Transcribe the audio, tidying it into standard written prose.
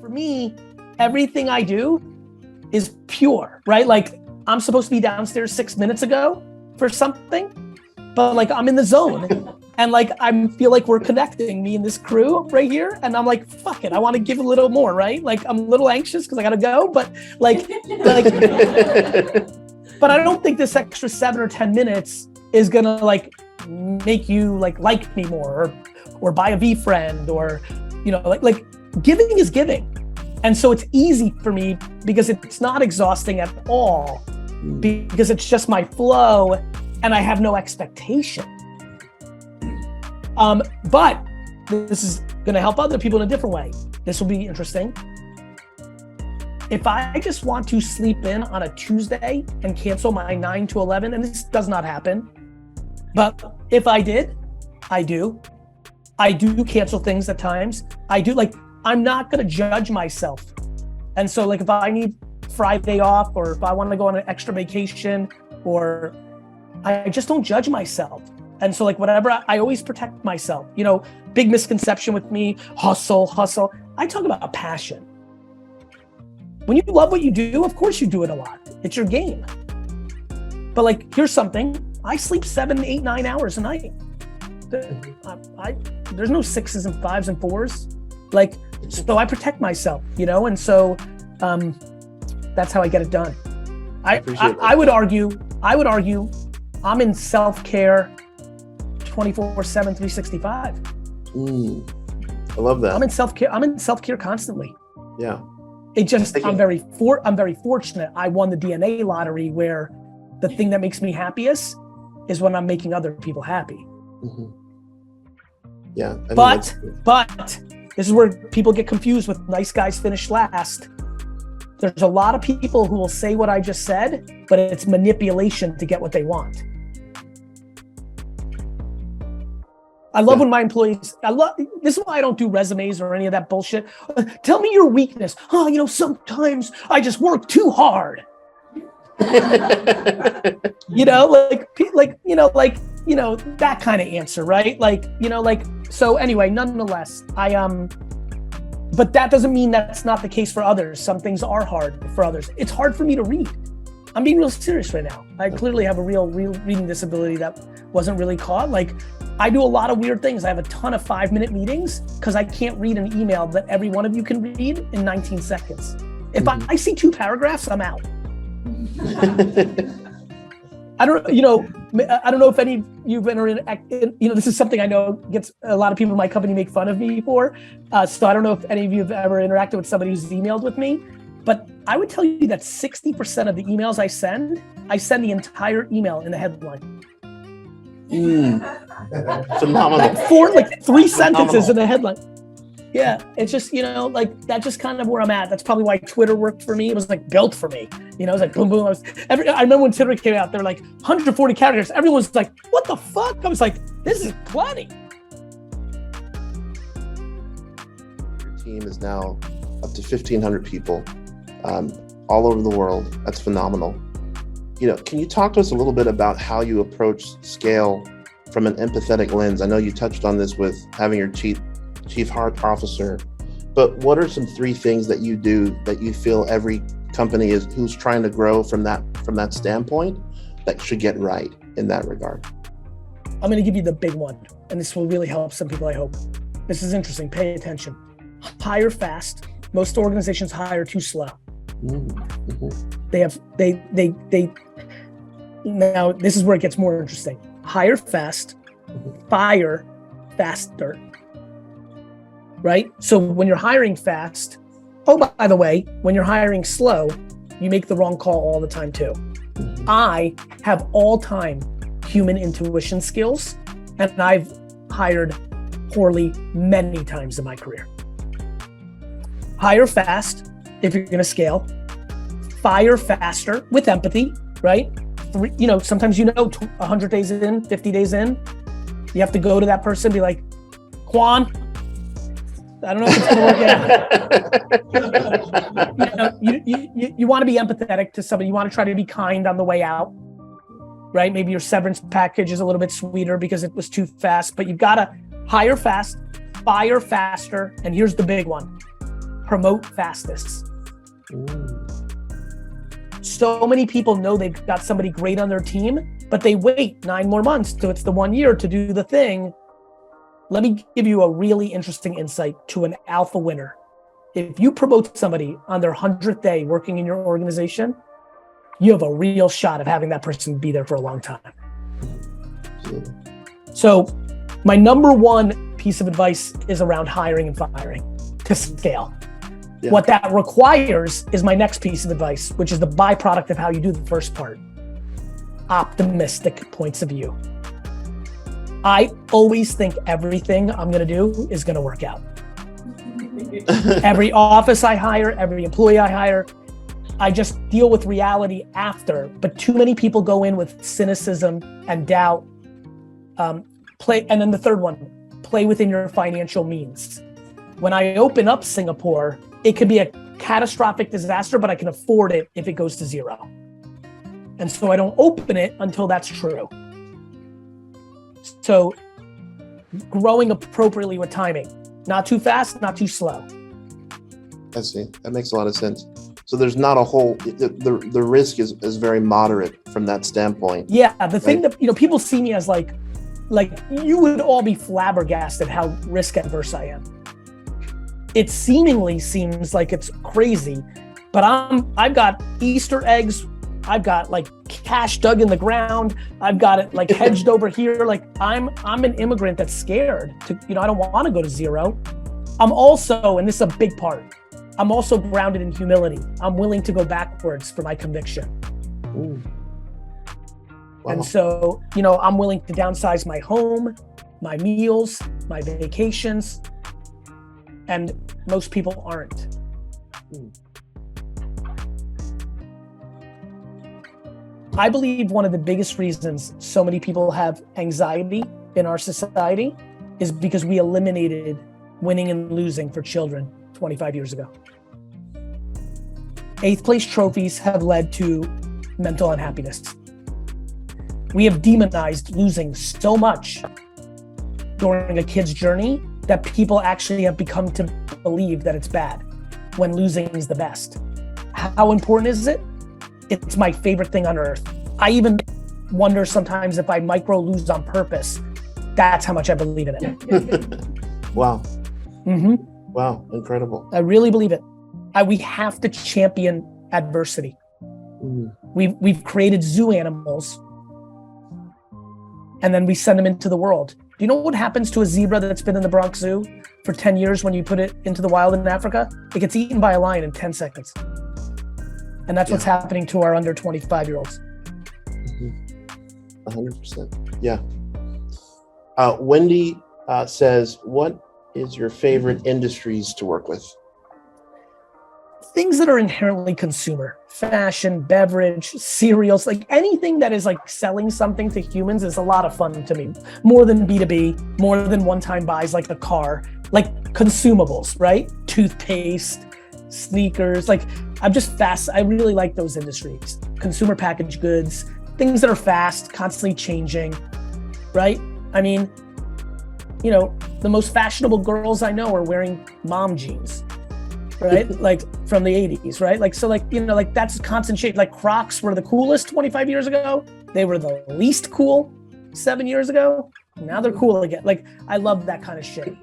for me, everything I do is pure, right? Like I'm supposed to be downstairs 6 minutes ago for something, but like I'm in the zone and like I feel like we're connecting, me and this crew right here, and I'm like, fuck it, I want to give a little more, right? Like I'm a little anxious because I gotta go, but like but I don't think this extra 7 or 10 minutes is gonna like make you like me more or buy a V-friend, or you know, like giving is giving. And so it's easy for me because it's not exhausting at all, because it's just my flow and I have no expectation. But this is gonna help other people in a different way. This will be interesting. If I just want to sleep in on a Tuesday and cancel my 9 to 11, and this does not happen, but if I did, I do cancel things at times. I'm not gonna judge myself. And so like if I need Friday off, or if I wanna go on an extra vacation, or I just don't judge myself. And so like whatever, I always protect myself. You know, big misconception with me, hustle. I talk about passion. When you love what you do, of course you do it a lot. It's your game. But like, here's something, I sleep 7, 8, 9 hours a night. There's no 6s and 5s and 4s. Like, so I protect myself, you know? And so that's how I get it done. I would argue I'm in self-care 24/7, 365. I love that. I'm in self-care constantly. Yeah. It just, I'm very fortunate. I won the DNA lottery, where the thing that makes me happiest is when I'm making other people happy. Mm-hmm. Yeah. But this is where people get confused with nice guys finish last. There's a lot of people who will say what I just said, but it's manipulation to get what they want. I love when my employees, this is why I don't do resumes or any of that bullshit. Tell me your weakness. Oh, you know, sometimes I just work too hard. You know, that kind of answer, right? Like, you know, like, so anyway, nonetheless, but that doesn't mean that's not the case for others. Some things are hard for others. It's hard for me to read. I'm being real serious right now. I clearly have a real reading disability that wasn't really caught. Like, I do a lot of weird things. I have a ton of 5-minute meetings because I can't read an email that every one of you can read in 19 seconds. If I see 2 paragraphs, I'm out. I don't know if any of you've interacted, you know, this is something I know gets a lot of people in my company make fun of me for. So I don't know if any of you have ever interacted with somebody who's emailed with me, but I would tell you that 60% of the emails I send the entire email in the headline. Phenomenal. Like 3 sentences in the headline. Yeah, it's just, you know, like that's just kind of where I'm at. That's probably why Twitter worked for me. It was like built for me. You know, it was like boom, boom. I remember when Twitter came out, they're like 140 characters. Everyone's like, what the fuck? I was like, this is plenty. Your team is now up to 1,500 people all over the world. That's phenomenal. You know, can you talk to us a little bit about how you approach scale from an empathetic lens? I know you touched on this with having your chief heart officer, but what are some 3 things that you do that you feel every company who's trying to grow from that standpoint that should get right in that regard? I'm going to give you the big one, and this will really help some people, I hope. This is interesting. Pay attention. Hire fast. Most organizations hire too slow. Mm-hmm. Now this is where it gets more interesting. Hire fast, fire faster. Right? So when you're hiring fast, oh, by the way, when you're hiring slow, you make the wrong call all the time too. I have all-time human intuition skills, and I've hired poorly many times in my career. Hire fast if you're gonna scale. Fire faster with empathy, right? You know, sometimes 100 days in, 50 days in, you have to go to that person and be like, Quan, I don't know if it's gonna work out. You want to be empathetic to somebody. You want to try to be kind on the way out, right? Maybe your severance package is a little bit sweeter because it was too fast, but you've got to hire fast, fire faster, and here's the big one. promote fastest. So many people know they've got somebody great on their team, but they wait 9 more months till it's the 1 year to do the thing. Let me give you a really interesting insight to an alpha winner. If you promote somebody on their 100th day working in your organization, you have a real shot of having that person be there for a long time. So my number one piece of advice is around hiring and firing to scale. Yeah. What that requires is my next piece of advice, which is the byproduct of how you do the first part. Optimistic points of view. I always think everything I'm gonna do is gonna work out. Every office I hire, every employee I hire, I just deal with reality after, but too many people go in with cynicism and doubt. And then the third one, play within your financial means. When I open up Singapore, it could be a catastrophic disaster, but I can afford it if it goes to 0. And so I don't open it until that's true. So growing appropriately with timing, not too fast, not too slow. I see, that makes a lot of sense. So there's not a whole, the risk is very moderate from that standpoint. Yeah, the thing that, people see me as like you would all be flabbergasted how risk adverse I am. It seemingly seems like it's crazy, but I've got Easter eggs. I've got like cash dug in the ground. I've got it like hedged over here. Like I'm an immigrant that's scared to, I don't want to go to 0. I'm also, and this is a big part, I'm also grounded in humility. I'm willing to go backwards for my conviction. Ooh. Wow. And so, I'm willing to downsize my home, my meals, my vacations, and most people aren't. I believe one of the biggest reasons so many people have anxiety in our society is because we eliminated winning and losing for children 25 years ago. 8th place trophies have led to mental unhappiness. We have demonized losing so much during a kid's journey that people actually have become to believe that it's bad when losing is the best. How important is it? It's my favorite thing on earth. I even wonder sometimes if I micro lose on purpose. That's how much I believe in it. Wow. Mm-hmm. Wow, incredible. I really believe it. We have to champion adversity. We've created zoo animals and then we send them into the world. Do you know what happens to a zebra that's been in the Bronx Zoo for 10 years when you put it into the wild in Africa? It gets eaten by a lion in 10 seconds. And that's what's happening to our under 25-year-olds. 100%. Yeah. Wendy says, what is your favorite industries to work with? Things that are inherently consumer, fashion, beverage, cereals, like anything that is like selling something to humans is a lot of fun to me. More than B2B, more than one-time buys like a car, like consumables, right? Toothpaste, sneakers, like I'm just fast. I really like those industries. Consumer packaged goods, things that are fast, constantly changing, right? I mean, the most fashionable girls I know are wearing mom jeans, right? Like from the 80s, right? Like, so like, like that's constant shape. Like Crocs were the coolest 25 years ago. They were the least cool 7 years ago. Now they're cool again. Like, I love that kind of shit.